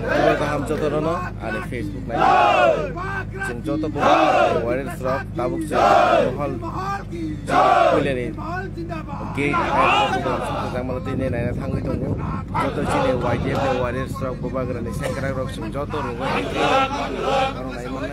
Juga kaham jotono ada Facebook lain. Jeng joto buka warrior rock tabuk jeng hall pilih ni gate tentang malatih ni naya tanggung itu joto cile wajib le warrior rock buka gerani sengkerak rock jeng joto rungu orang lain mana?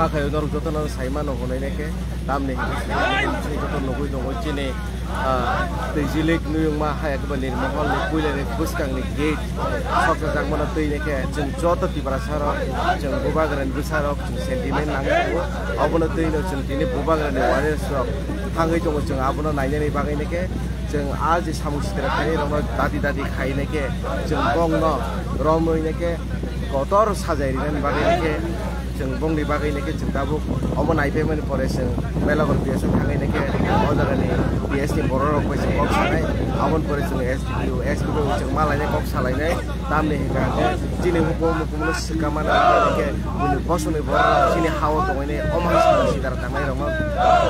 Kayak orang jodoh orang Saiman orang ini ke, tam nih, jodoh nunggu nunggu cini, terjilik nuyung mah kayak kebenin mahal nih, kuiler nih, buskang nih gate, sok sedang mana tuh ini ke, jeng jodoh di parasaro, jeng bubagaran besarok, jeng sentimen nangis tuh, apa mana tuh ini jeng ini bubagaran di warrior sok, tangga itu jeng apa mana nanya nih bagai ini ke, jeng aja samus terus kayak orang tadi kayak ini ke, jeng bong no, romo ini ke, kotor saja ini bagai ini ke. Jeng bong di bagai ini ke jeng tabuk, omon IP mana pores jeng melakor biasa kang ini ke, order ini biasa ni borok pun jeng kok salai, omon pores jeng SPU jeng malanya kok salai nih, tam nih kan, sini hukum nus kamana ini ke, ini bosun ini borok, sini hawa tong ini, omon sih dar tamai ramah,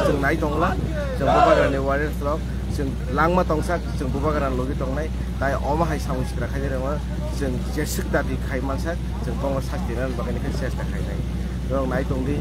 jeng naik tong lah, jeng bubagaran ini warrior vlog, jeng langma tong sak, jeng bubagaran logi tong naik, tapi omon hai sama sih kerja ramah, jeng jesek tadi kai mansak, jeng bong sak dinan bagai ini ke jes tak kai naik. Orang naik tong di.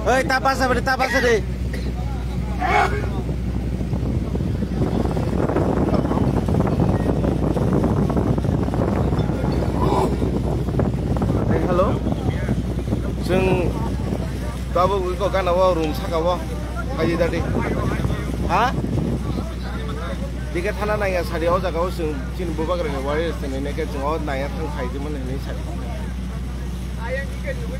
Hei, tapas deh. Halo. Jeng tabu iko kan awa room sakawa. Kaji tadi. Hah? Jika tanah naya sari awa jagaw jeng jin bubak rene wari sene neke jeng awa naya tang kaji mana ini sari. Ayang ika juga.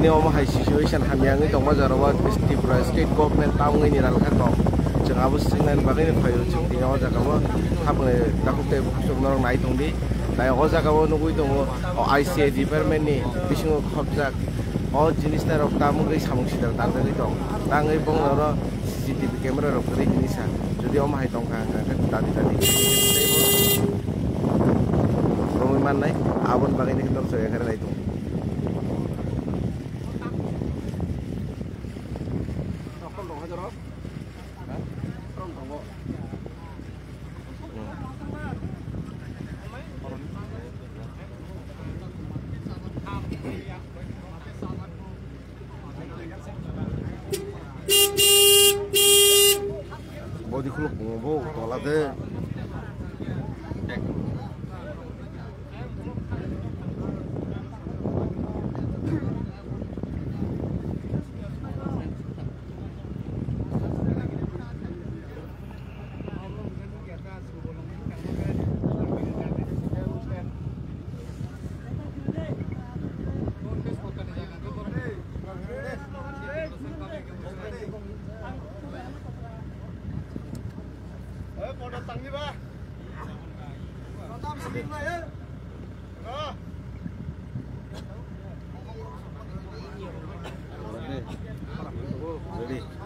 bini om hai situation hamyangi dong majarowa Tripura state government taungi ni ralkha dong jeng abo singnan bagini phayo jeng ding o jagawo thabne dakukte sumnorong nai dongdi dai o jagawo nugui dongo ICA department ni bisingo khobjak o jinistar rok tamungri samungsidar tangdai dong tangai bongnoro CCTV camera rok gari jinisa jodi om hai dongkha tadi romi mannai abon bagini dong soya kare nai dong body khuluk bo tolade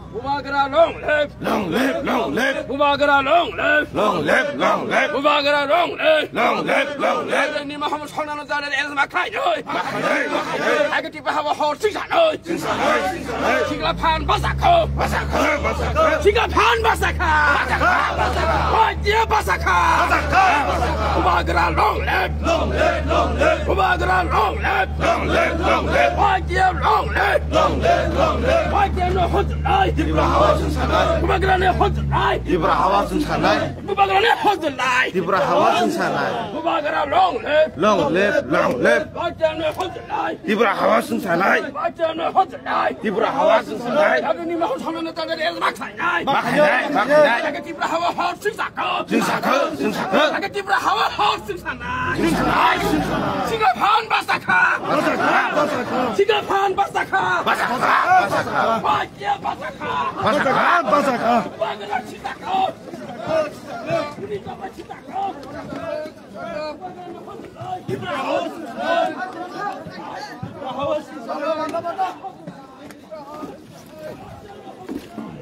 Bumagara long live, long live, long live, Bumagara long live, long live, long live, Bumagara long live, long live, long live. Ni Muhammad Sallallahu Alaihi Wasallam el makai oi, Makai, makai. Aku tiba hawa hor singsan oi, Sinsanai. Singla pan basako, Basaka, basaka, Singla pan basaka, Wah dia basaka, Bumagara long live, long live, long live, Bumagara long live, long live, long live, Wah dia long live, long live, long live. Wah dia no hot oi, Dibra hawa sinsanai, Bumagara ne hot oi, dibra hawa sinsanai, Bumagara ne hot oi, Tripura hawa sinsanai Bumagara long live. long live, long live, Baca ni hot oi. dibra hawa sinsanai, Baca ni hot oi. dibra hawa sinsanai. Aku ni mahu sama nak tanya dia makai nai. Makai, makai. Aku tiba hawa hot sing sakau. Sinsaka, sinsaka, Aku tiba hawa hot sing sana. sinsanai, sinsanai. Singa pan basaka. Basaka, basaka, Singa pan basaka. basaka, basaka, Baca basaka. basaka, basaka. Baca citakau. Ini apa citakau?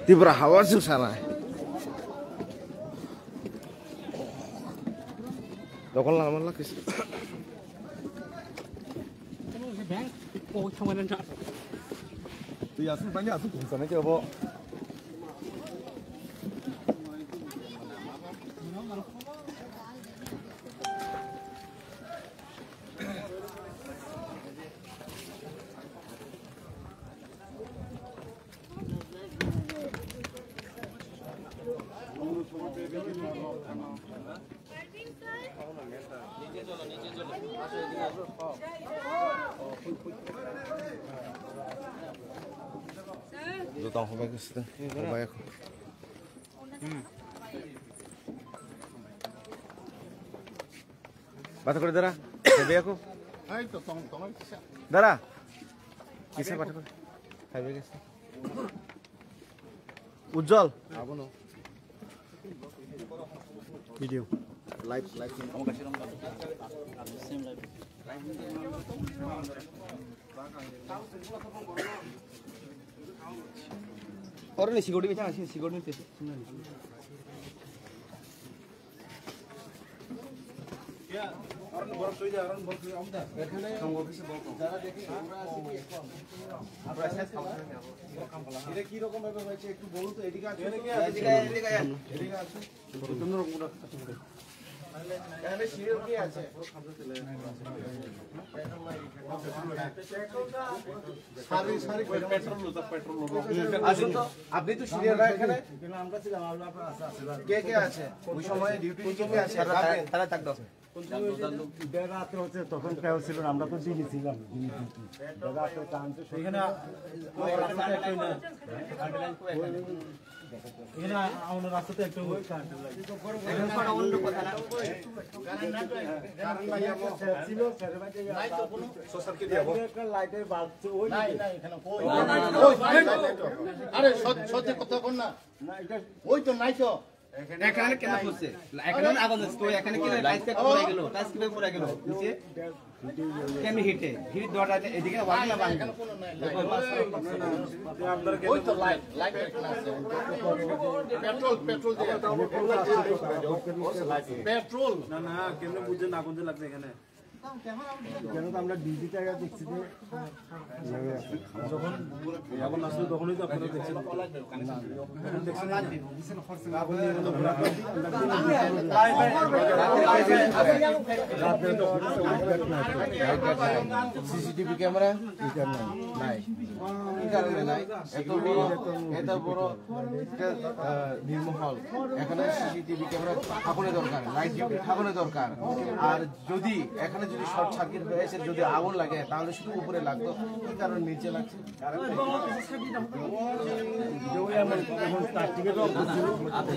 Tripura hawa sinsanai dokon lama lagi Oh, kamu nak? Ya,是banyak是古什么叫不？ Lu tahu apa itu sih? Apa ya? Baca kau dara, saya aku. Dara, kisah baca kau. Saya kisah. Ujjwal. Apa no? Video. Live. Kamu kasih nomor. Same live. Orang ni sigodi macam apa? Sigodi ni tu. Ya, orang baru sudah orang baru amda. Kamu office bawa. Jara dekhi. Apa proses kamu? Ini kira kamu apa macam itu bolu tu edika. Edika আছে. Benar mudah ketemu. এখানে serial কি আছে সারি petrol আসুন তো আপনি তো serial এখানে আমরা ছিলাম কে আছে ওই সময় ডিউটি কে আছে তারা থাক দাও রাত্রে হচ্ছে তখন কেউ ছিল না, আমরা তো দিনই ছিলাম রাত্রে কারণ তো সেখানে এখানে আমাদের রাস্তাতে একটু লাইটের বাল্ব আরে সত্যি কথা বল না ওই তো নাই তো এখানে কেন পড়ছে এখানে আগুন জ্বলছে তো এখানে কি লাইট পড়ে গেল টাচ কিভাবে পড়ে গেল নিচে কেমনি হিট দরটা এদিকে ওয়াল না বাংলা ওই তো লাইট এখানে আছে পেট্রোল পেট্রোল না না কেমনে বুঝছেন আগুন যে লাগছে এখানে কেন তো আমরা ডিউটি টাকা দেখছি যে যখন আগুন আসলো তখনই তো আপনারা দেখছেন সিসিটিভি ক্যামেরা নাই কি কারণে নাই এত বড় নির্মহল এখানে সিসিটিভি ক্যামেরা থাকানো দরকার লাইট ডিউটি থাকানো দরকার আর যদি এখানে যদি শর্ট সার্কিট হয়েছে যদি আগুন লাগে তাহলে শুধু উপরে লাগতো কি কারণে নিচে লাগছে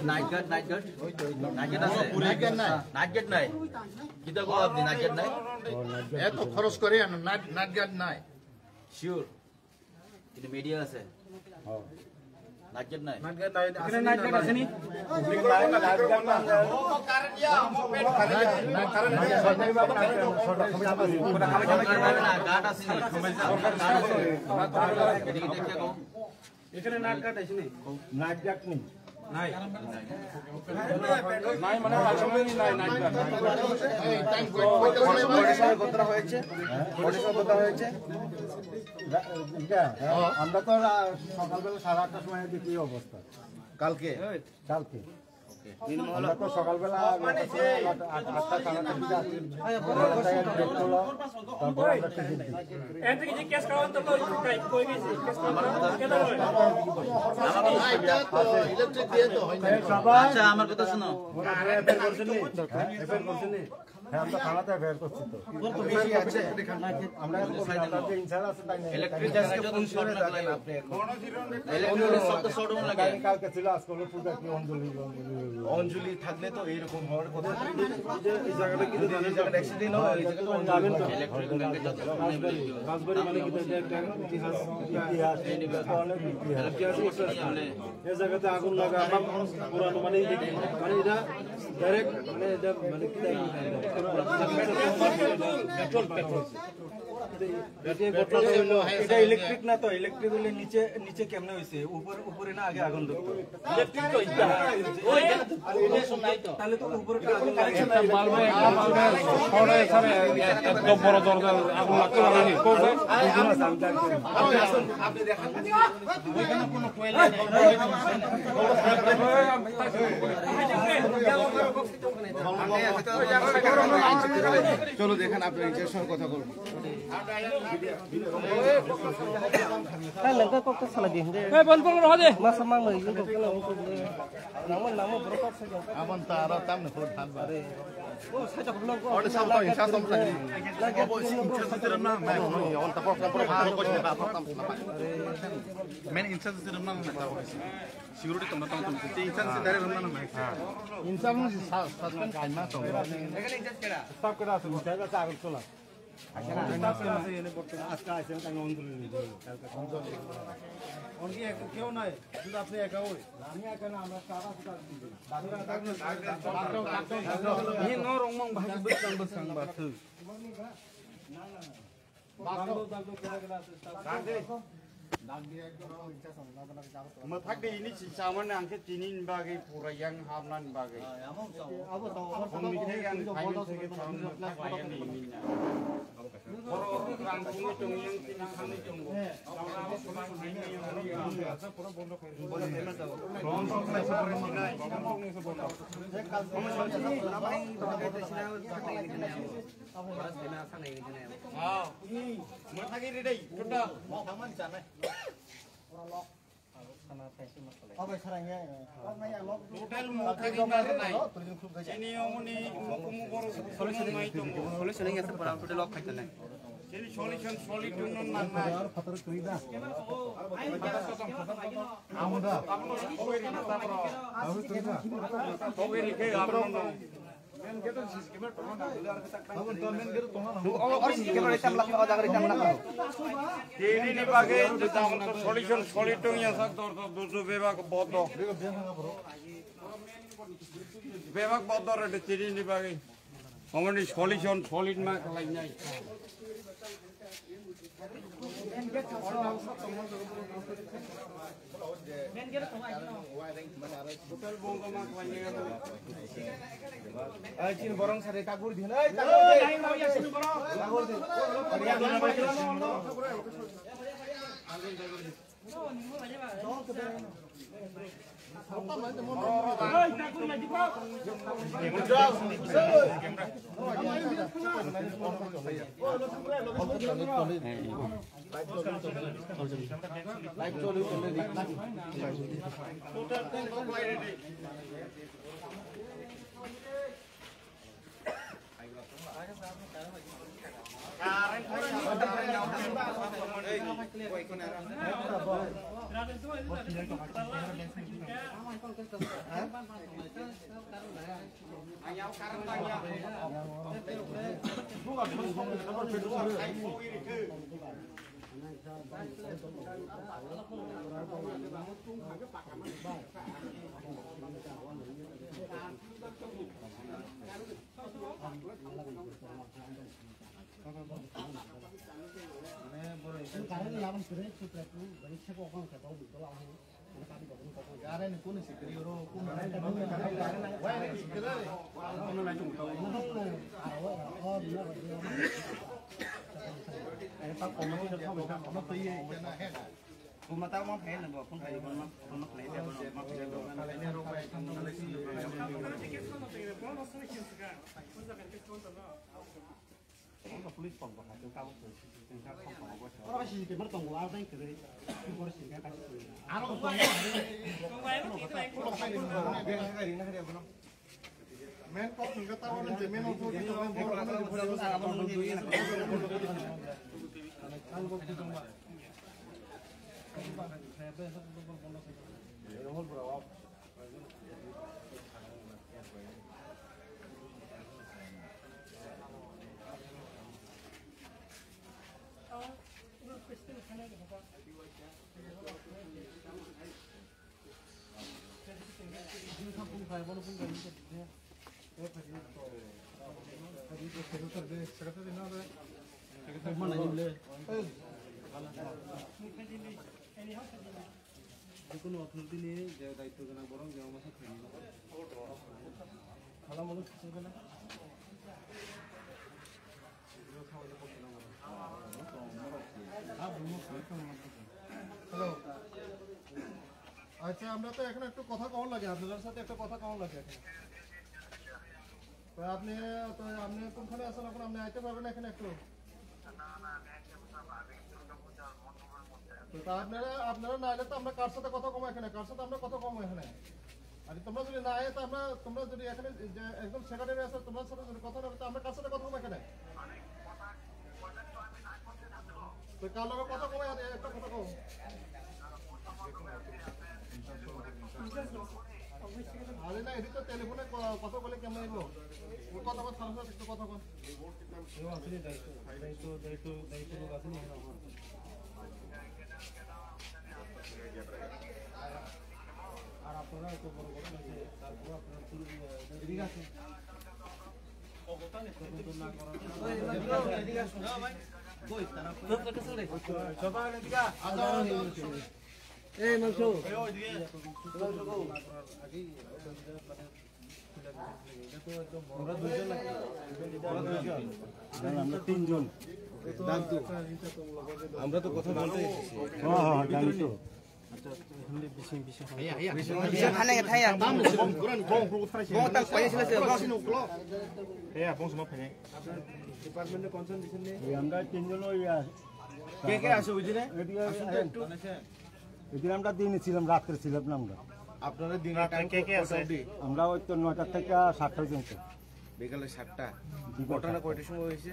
নাইট গেট নাই কিটা গো আপনি নাইট গেট নাই এত খরচ করে নাইট গার্ড নাই শিওর কিন্তু মিডিয়া আছে নাইট গেট নাই এখানে নাইট গার্ড আছে নি গার্ড আছে এদিকে দেখে কও এখানে নাইট গার্ড আছে নি নাইট গার্ড নেই নাই মানে নাই নাইট গার্ড কথা হয়েছে আমরা তো সকালবেলা 8:30টার সময় দেখি অবস্থা কালকে আমরা তো সকালবেলা 8:30 দিকে আসি তারপর আমরা টিকিট দিই ইলেকট্রিক দিয়ে তো হয় না আচ্ছা আমার কথা শুনো হ্যাঁ আমরা থানাতে বের করছি তো বেশি আছে আমরা যে ইনসার আছে তাই না ইলেকট্রিক যখন শর্ট না লাগে আপনি ইলেকট্রিক শব্দ শর্ট না লাগে কালকে ছিল আজকে হলো পূজা কি অঞ্জলি থাকলে তো এইরকম হওয়ার কথা এই জায়গাটা কি জানেন অ্যাক্সিডেন্ট হয় এই জায়গাটা জানেন তো ইলেকট্রিক ব্যাংকে যত রাজবাড়ি মানে কি একটা ইতিহাস অনেক ইতিহাস এই জায়গাতে আগুন লাগা পুরানো মানে এটা ডাইরেক্ট মানে এটা মানে কি এটা ইলেকট্রিক না তো ইলেকট্রিক হলে নিচে কেমনে হইছে উপরে না আগে আগুন ধরতো ইলেকট্রিক তো এটা ওই তাহলে তো উপরে আগুন লাগে একটা বাল্বে ছড়ে এত বড় দরজা আগুন লাগতে পারে না কোথায় আপনি দেখেন ওইখানে কোনো কয়লা নেই চলো দেখেন আপনার নিজের সঙ্গে কথা বলবো aman tara tam na food han bare order sa to insa som lagi obo insa siram na mai on ta ko ko ni ba tam na men insa siram na ta ko security tom na tom te insa se dare ram na mai insa no suspend kai ma to এখানে in charge কেডা সব করে আছে জায়গা আগুন চলা আজকে আসেন তাই অঞ্জলি কেউ নাই শুধু আপনি একা ওই আমি একা না আমরা Mathak di ini sama nang ke tinin bagai pura yang hamlan bagai. Pemikiran kayu segi sama kayu ini. Orang orang punya cung yang tinang kami cung. Orang orang ini yang pura bondo kayu. Bondo tema tahu. Bondo kayu pura mana? Bondo ni sebondo. Kamu siapa? Nama ini bagai tu siapa? Bagai ini kena. Orang tema sana ini kena. Ah, mathak ini deh. Kita mau kaman sana. Total mathak ini mana? Ini yang ni muka muka orang solusi ni itu. Solusi ni kita perang total lock kita ni. Jadi solution solidun nan na. Kogeri ke apno. Ini ni bagai solution solidun yang sak dor dor bebak bodoh. Bebak bodoh ada jadi ni bagai. Omong solution solid mak lainnya. Cina borong sare kagur di. Mata mau phen là không phải con mắc lấy để কোনো অর্থনীতি নিয়ে যে দায়িত্ব জানা বরং যে আমার সাথে খালা মনে চলবে না হ্যালো আচ্ছা আমরা তো এখন একটু কথা কম লাগে আপনাদের সাথে একটা কথা কম লাগে তো আপনি কোনখানে আছেন এখন আপনি আইতে পারবেন এখানে একটু তো আপনারা না এলে তো আমরা কার সাথে কথা কম এখানে কার সাথে আমরা কথা কম এখানে আর তোমরা যদি না আয় তো তোমরা যদি এখানে যে একদম সেক্রেটারি আছে তোমার সাথে যদি কথা না তো আমরা কার সাথে কথা কম এখানে তো কার লগে কথা কম একটা কথা কম আরে না এদিকে তো টেলিফোনে কথা বলে কেমন এলো ওই কথা বল সারা একটু কথা বল আসলে দায়িত্ব লোক আছে না আর আপনারা এত বড় কথা আছে তারপর আপনারা ঠিক আছে আমরা তিনজন আমরা তো কথা বলতে এসেছি জানি তো আমরা তিনজন আমরা দিনে ছিলাম রাত্রে ছিলাম না আমরা আপনারা দিনে আমরা ওই তো 9টা থেকে 7টা পর্যন্ত বিকালে 7টা ঘটনা কয়টার সময় হয়েছে?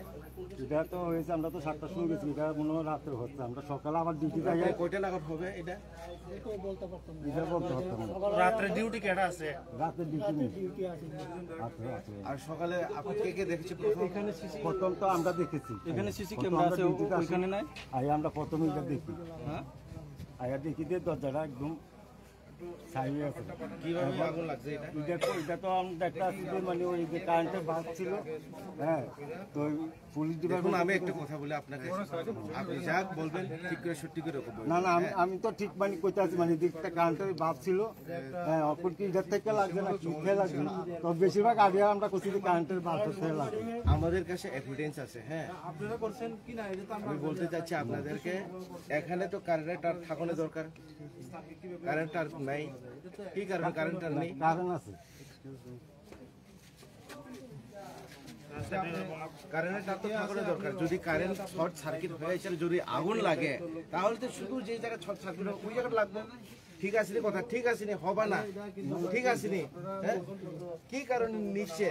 এটা তো হয়েছে, আমরা তো 7টার সময় গেছি, এটা মনে হয় রাত্রে হচ্ছে, আমরা সকালে আবার ডিউটি যাই। কয়টা নাগাদ হবে এটা? এটা বলতে পারতাম না। রাত্রে ডিউটি কেডা আছে? রাতে ডিউটি নেই, রাত্রে আছে। আর সকালে আপনি কে দেখেছে? এখানে সিসি প্রথম তো আমরা দেখেছি, এখানে সিসি ক্যামেরা আছে, ওইখানে নাই। আই আমরা প্রথমে এটা দেখি, হ্যাঁ আয়া দেখি যে দরজাটা একদম ছাই আছে। কিভাবে আগুন লাগছে এটা? এটা তো আমরা একটা আসলে মানে ওই যে কারেন্টের বাল্ব ছিল, হ্যাঁ, তো পুলিশ দেখুন ডিপার্টমেন্ট। আমি একটা কথা বলি আপনাকে, আপনি যা বলবেন ঠিক করে সত্যি করে বলবেন। না না, আমি তো ঠিক মানে কইতে আছি, মানে একটা কারেন্টের বাল্ব ছিল, হ্যাঁ, অপর কি এটার থেকে লাগছে না কি থেকে লাগছে, তো বেশিরভাগ আগে আমরা করছি যে কারেন্টের বাল্ব থেকে লাগছে। আমাদের কাছে এভিডেন্স আছে, হ্যাঁ আপনারা করছেন কি না এটা তো আমরা আমি বলতে চাচ্ছি আপনাদেরকে, এখানে তো কারেন্টের তার থাকানো দরকার, কারেন্ট তার নাই, কি কারণে কারেন্ট তার নেই? কারণ আছে, কারেন্টের তার তো থাকানো দরকার। যদি কারেন্ট শর্ট সার্কিট হয়ে যায়, যদি আগুন লাগে, তাহলে তো শুধু যে জায়গায় শর্ট সার্কিট ওই জায়গাটা লাগবে। ঠিক আছে নি কথা, ঠিক আছে নি হবা না, ঠিক আছে নি, হ্যাঁ কি কারণে নিচে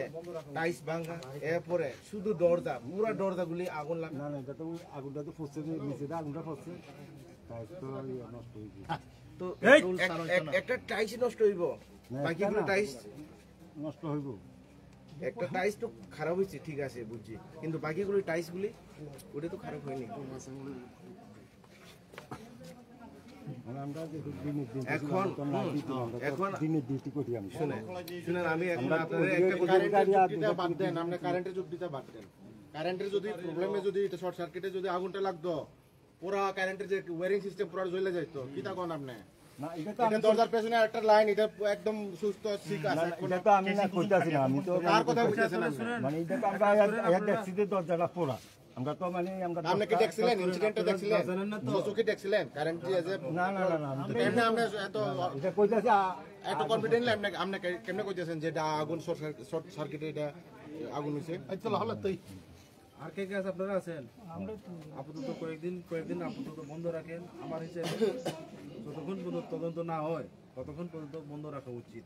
টাইস ভাঙা, এরপরে শুধু দরজা, পুরো দরজাগুলি আগুন লাগে। না না, এটা তো আগুনটা তো ফসছে, নিচে আগুনটা ফসছে, তাই তো নষ্ট হয়ে গেছে। তো একটা টাইস নষ্ট হইব, বাকিগুলো টাইস নষ্ট হইব। একটা টাইস তো খারাপ হয়েছে, ঠিক আছে বুঝছি, কিন্তু বাকিগুলো টাইস গুলি ওটা তো খারাপ হয়নি। মানে আমরা যে দিনের দিন এখন দিনের ডিউটি করি আমি। শুনেন আমি এখন আপনাদের একটা কথা বাদ দেন, আপনি কারেন্টের যুক্তিটা বাদ দেন। কারেন্টের যদি প্রবলেমে যদি শর্ট সার্কিটে যদি আগুনটা লাগতো, পুরা কারেন্টের যে ওয়্যারিং সিস্টেম পুরো জ্বলে যাইতো, কি তা কোন আপনি? না, এটা তো এটা দরজার পেছনে একটা লাইন, এটা একদম সুস্থ ঠিক আছে। এটা তো আমি না কইতাছি না, আমি তো কার কথা বুঝতেছেন আপনি? মানে এটা তো আমরা আয়া দেখছি যে দরজাটা পোড়া, আমরা তো মানে আমরা আপনি কি দেখছিলেন ইনসিডেন্টটা দেখছিলেন? চোখে দেখছিলেন কারেন্ট যে না না না না, আমি তো এমনি আপনি এত এটা কইতাছি এত কনফিডেন্টলি আপনি কেমনে কইতেছেন যে এটা আগুন শর্ট সার্কিটে এটা আগুন হইছে? আচ্ছা হলো তুই আর কে কে আছে আপনারা আছেন? আপাতত কয়েকদিন আপাতত বন্ধ রাখেন। আমার হিসেবে যতক্ষণ পর্যন্ত তদন্ত না হয় ততক্ষণ পর্যন্ত বন্ধ রাখা উচিত।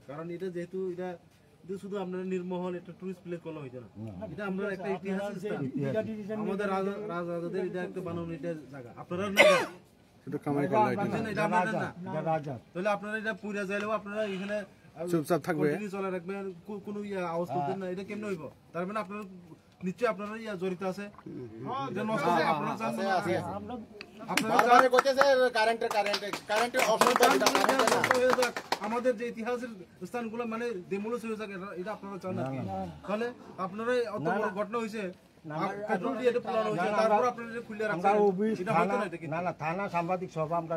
কারণ এটা যেহেতু এটা শুধু আপনারা নির্মহল একটা টুরিস্ট প্লেস করা হইতো না, এটা আমরা একটা ইতিহাস আমাদের রাজাদের এটা একটা বানানো এটা জায়গা। আপনারা না এটা আপনাদের না, রাজা তাহলে আপনারা এটা পুরা যাইলেও আপনারা এখানে চুপচাপ থাকবে, চলে রাখবেন, কোনো আওয়াজ করবেন না, এটা কেমনে হইব? তার মানে আপনারা নিশ্চয়ই আপনারা জড়িত আছে, এটা নষ্ট হবে, আপনারা জানেন না। আপনারা কইতেছে কারেন্টের অপশন আমাদের যে ইতিহাসের স্থানগুলো মানে ডেমোলিশ হয়ে থাকে, এটা আপনারা চান না? তাহলে আপনারা অত বড় ঘটনা হইছে, পেট্রোল দিয়ে এটা পোড়ানো হইছে, তারপর আপনারা এটা খুলে রাখছেন, এটা হইতো না। এটা কি না না, থানা সাংবাদিক সব আমরা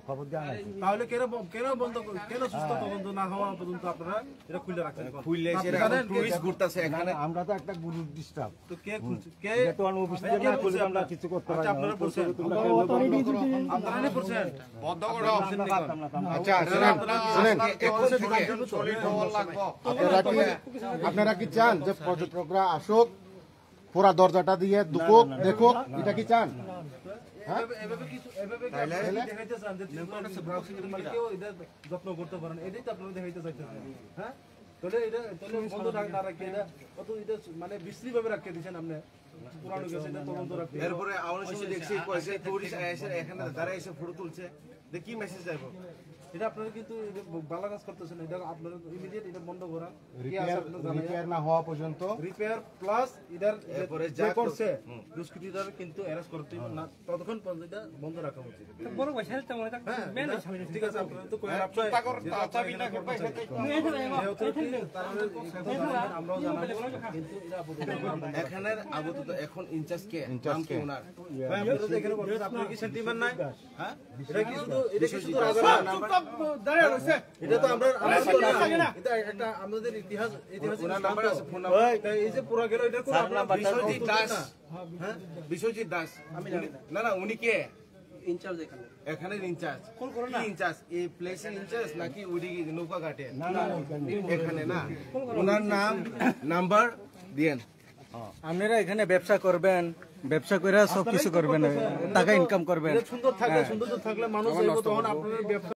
খবর দেওয়া নাই। তাহলে কেন সুস্থ তদন্ত না হওয়া পর্যন্ত আপনারা এটা খুলে রাখছেন? খুললে সেটা টুরিস্ট ঘুরতেছে এখানে, আমরা তো একটা গুরু ডিস্টার্ব, তো কে তো অফিস থেকে না খুলে আমরা কিছু করতে পারি না। আপনারা বলছেন আপনারা বলছেন বন্ধ করো। আচ্ছা শুনেন, আপনারা কি চান যে পর্যটকরা আসুক, পুরা দরজাটা দিয়ে দুকুক দেখুক, এটা কি চান? যত্ন করতে পারেন, এটাই তো আপনারা দেখাইতে চাইতেছেন। হ্যাঁ, তাহলে এটা বন্ধ না রাখি, এটা কত এটা মানে বিশ্রী ভাবে রাখিয়ে দিচ্ছেন আপনি। পুরানো গেছে এটা তদন্ত রাখতে। এরপরে আমার সময় দেখছি কয়েছে টুরিস্ট এসে এখানে যারা এসে ফটো তুলছে, কি মেসেজ যাইবো? এটা আপনারা কিন্তু ভালো কাজ করতেছেন, এটা আপনারা ইমিডিয়েট এটা বন্ধ করা, রিপেয়ার না হওয়া পর্যন্ত রিপেয়ার প্লাস এটার এরপরে যা যা করছে দুষ্কৃতীরা কিন্তু অ্যারেস্ট করতে হবে না, ততক্ষণ পর্যন্ত এটা বন্ধ রাখা উচিত। বড় পয়সা তো মনে থাকে মেন ঠিক আছে, আপনারা তো কই আপনারা চাবি না করবে আমরাও জানাবো, কিন্তু এটা এখানের আপাতত এখন ইনচার্জ কে? নাম কি ওনার? ভাই আপনারা তো এখানে বলছেন আপনারা কি সেন্টিমেন্ট নাই? হ্যাঁ, এটা কি শুধু রাজা দাঁড়িয়ে রয়েছে, এটা তো আমরা এটা একটা আমাদের ইতিহাস নাম্বার আছে, ফোন নাম্বার। এই যে পুরো গেল এটা কোনো আপনারা বিশ্বজিৎ দাস, হ্যাঁ বিশ্বজিৎ দাস, না না উনি কে? ইনচার্জ এখানে ইনচার্জ, কি ইনচার্জ? এই প্লেসের ইনচার্জ নাকি ওইদিকে নৌকা ঘাটে? না না, এখানে না, ওনার নাম নাম্বার দিয়েন। আপনারা এখানে ব্যবসা করবেন, ব্যবসা করে সবকিছু করবেন, টাকা ইনকাম করবেন, সুন্দর থাকলে মানুষ তখন আপনাদের ব্যবসা